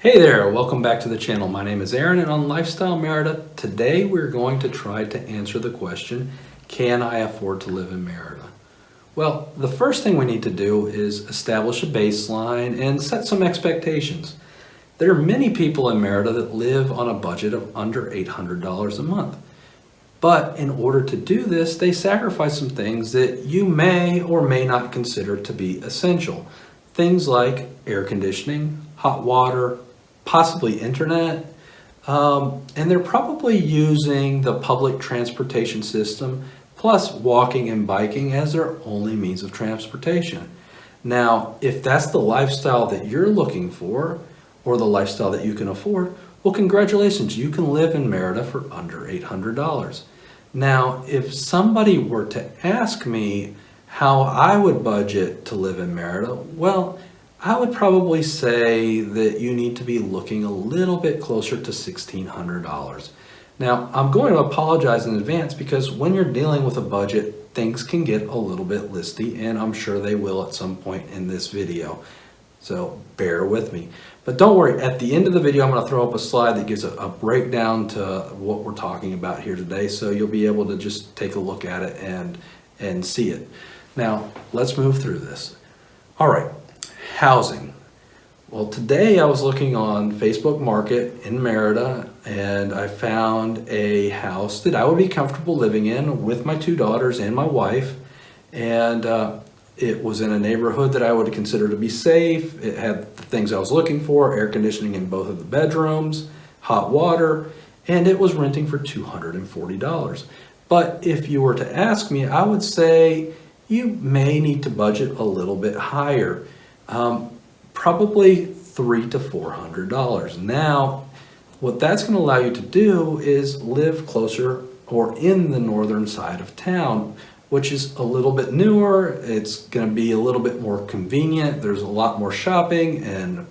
Hey there, welcome back to the channel. My name is Aaron and on Lifestyle Merida, today we're going to try to answer the question, can I afford to live in Merida? Well, the first thing we need to do is establish a baseline and set some expectations. There are many people in Merida that live on a budget of under $800 a month. But in order to do this, they sacrifice some things that you may or may not consider to be essential. Things like air conditioning, hot water, possibly internet, and they're probably using the public transportation system plus walking and biking as their only means of transportation. Now, if that's the lifestyle that you're looking for or the lifestyle that you can afford, well, congratulations, you can live in Merida for under $800. Now, if somebody were to ask me how I would budget to live in Merida, well, I would probably say that you need to be looking a little bit closer to $1,600. Now, I'm going to apologize in advance because when you're dealing with a budget, things can get a little bit listy, and I'm sure they will at some point in this video. So bear with me. But don't worry, at the end of the video, I'm going to throw up a slide that gives a breakdown to what we're talking about here today, so you'll be able to just take a look at it and see it. Now, let's move through this. All right. Housing. Well, today I was looking on Facebook Market in Merida and I found a house that I would be comfortable living in with my two daughters and my wife, and it was in a neighborhood that I would consider to be safe. It had the things I was looking for, air conditioning in both of the bedrooms, hot water, and it was renting for $240. But if you were to ask me, I would say you may need to budget a little bit higher. Probably $300 to $400. Now, what that's going to allow you to do is live closer or in the northern side of town, which is a little bit newer. It's going to be a little bit more convenient. There's a lot more shopping and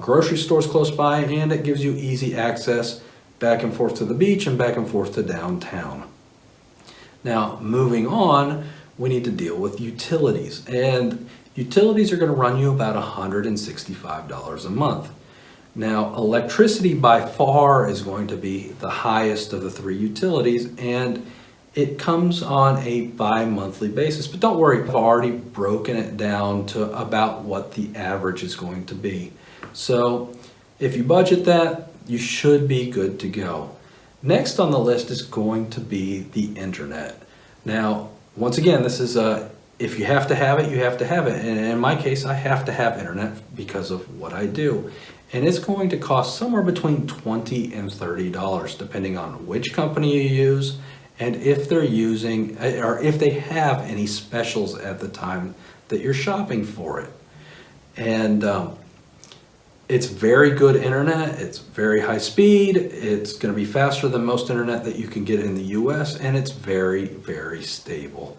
grocery stores close by, and it gives you easy access back and forth to the beach and back and forth to downtown. Now, moving on, we need to deal with utilities, and utilities are going to run you about $165 a month. Now, electricity by far is going to be the highest of the three utilities, and it comes on a bi-monthly basis. But don't worry, I've already broken it down to about what the average is going to be. So if you budget that, you should be good to go. Next on the list is going to be the internet. Now, once again, this is if you have to have it, you have to have it. And in my case, I have to have internet because of what I do. And it's going to cost somewhere between $20 and $30, depending on which company you use and if they're using, or if they have any specials at the time that you're shopping for it. And it's very good internet. It's very high speed. It's going to be faster than most internet that you can get in the US, and it's very, very stable.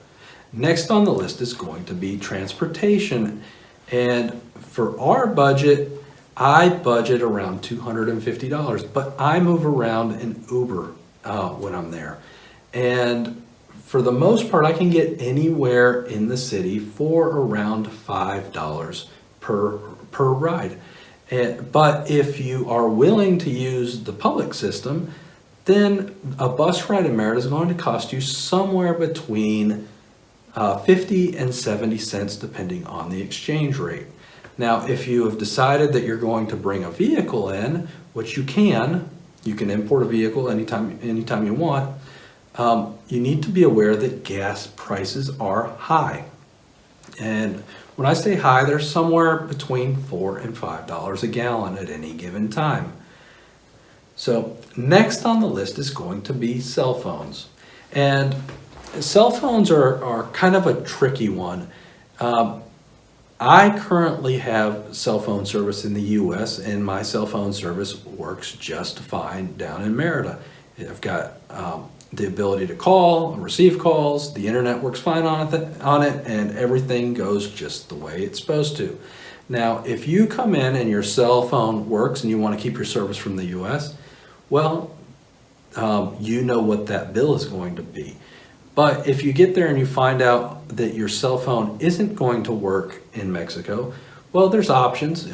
Next on the list is going to be transportation. And for our budget, I budget around $250, but I move around in Uber when I'm there. And for the most part, I can get anywhere in the city for around $5 per ride. But if you are willing to use the public system, then a bus ride in Merida is going to cost you somewhere between 50 and 70 cents depending on the exchange rate. Now, if you have decided that you're going to bring a vehicle in, which you can import a vehicle anytime you want, you need to be aware that gas prices are high. And when I say high, they're somewhere between $4 and $5 a gallon at any given time. So next on the list is going to be cell phones. And cell phones are kind of a tricky one. I currently have cell phone service in the US, and my cell phone service works just fine down in Merida. I've got the ability to call and receive calls. The internet works fine on it, and everything goes just the way it's supposed to. Now, if you come in and your cell phone works and you want to keep your service from the US, well, you know what that bill is going to be. But if you get there and you find out that your cell phone isn't going to work in Mexico, well, there's options.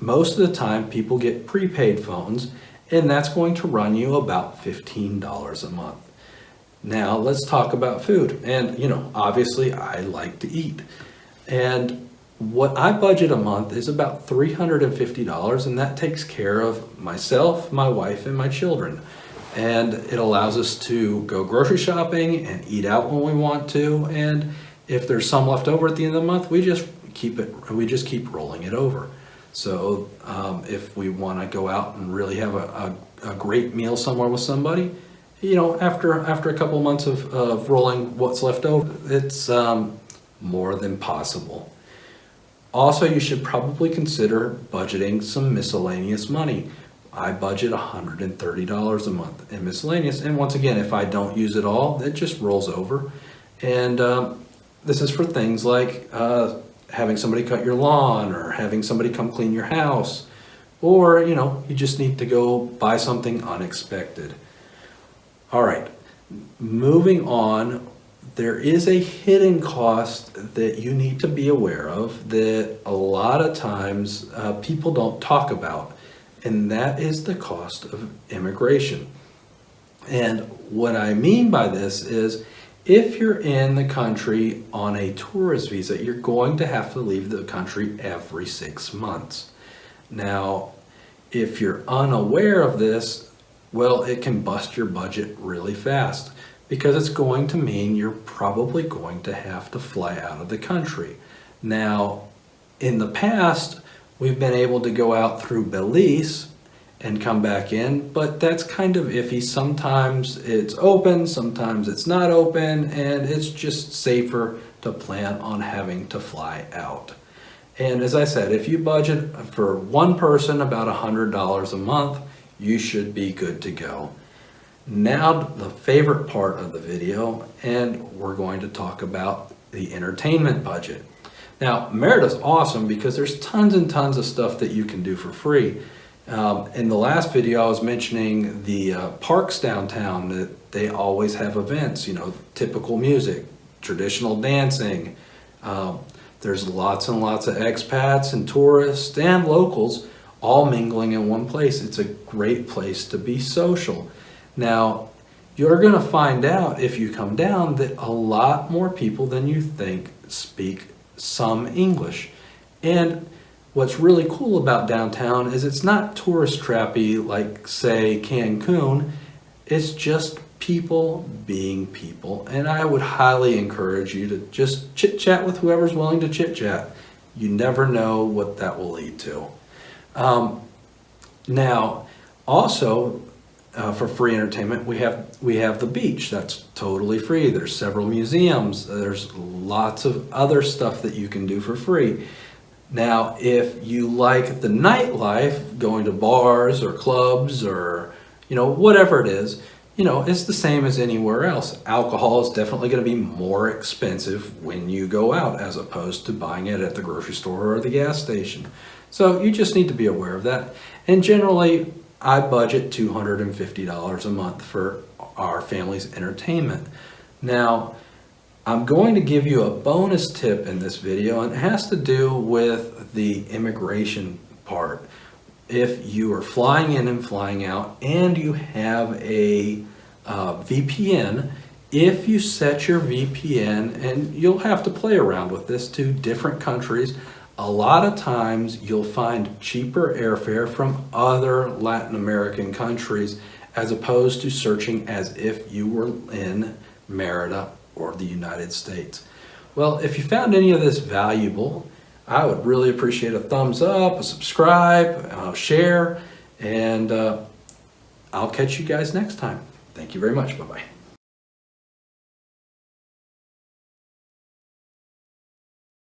most of the time people get prepaid phones, and that's going to run you about $15 a month. Now let's talk about food. And obviously I like to eat. And what I budget a month is about $350, and that takes care of myself, my wife, and my children. And it allows us to go grocery shopping and eat out when we want to. And if there's some left over at the end of the month, we just keep rolling it over. So if we want to go out and really have a great meal somewhere with somebody, after a couple months of rolling what's left over, it's more than possible. Also, you should probably consider budgeting some miscellaneous money. I budget $130 a month in miscellaneous, and once again, if I don't use it all, it just rolls over. And this is for things like having somebody cut your lawn, or having somebody come clean your house, or you just need to go buy something unexpected. All right, moving on. There is a hidden cost that you need to be aware of that a lot of times people don't talk about, and that is the cost of immigration. And what I mean by this is, if you're in the country on a tourist visa, you're going to have to leave the country every 6 months. Now, if you're unaware of this, well, it can bust your budget really fast, because it's going to mean you're probably going to have to fly out of the country. Now, in the past, we've been able to go out through Belize and come back in, but that's kind of iffy. Sometimes it's open, sometimes it's not open, and it's just safer to plan on having to fly out. And as I said, if you budget for one person about $100 a month, you should be good to go. Now the favorite part of the video, and we're going to talk about the entertainment budget. Now, Merida's awesome because there's tons and tons of stuff that you can do for free. In the last video, I was mentioning the parks downtown, that they always have events, typical music, traditional dancing. There's lots and lots of expats and tourists and locals all mingling in one place. It's a great place to be social. Now, you're going to find out if you come down that a lot more people than you think speak some English. And what's really cool about downtown is it's not tourist trappy like, say, Cancun. It's just people being people. And I would highly encourage you to just chit-chat with whoever's willing to chit-chat. You never know what that will lead to. Now, also, for free entertainment, we have the beach. That's totally free. There's several museums. There's lots of other stuff that you can do for free. Now, if you like the nightlife, going to bars or clubs or whatever it is, it's the same as anywhere else. Alcohol is definitely going to be more expensive when you go out as opposed to buying it at the grocery store or the gas station. So you just need to be aware of that. And generally, I budget $250 a month for our family's entertainment. Now, I'm going to give you a bonus tip in this video, and it has to do with the immigration part. If you are flying in and flying out and you have a VPN, if you set your VPN, and you'll have to play around with this, to different countries, a lot of times you'll find cheaper airfare from other Latin American countries as opposed to searching as if you were in Merida or the United States. Well, if you found any of this valuable, I would really appreciate a thumbs up, a subscribe, share, and I'll catch you guys next time. Thank you very much. Bye-bye.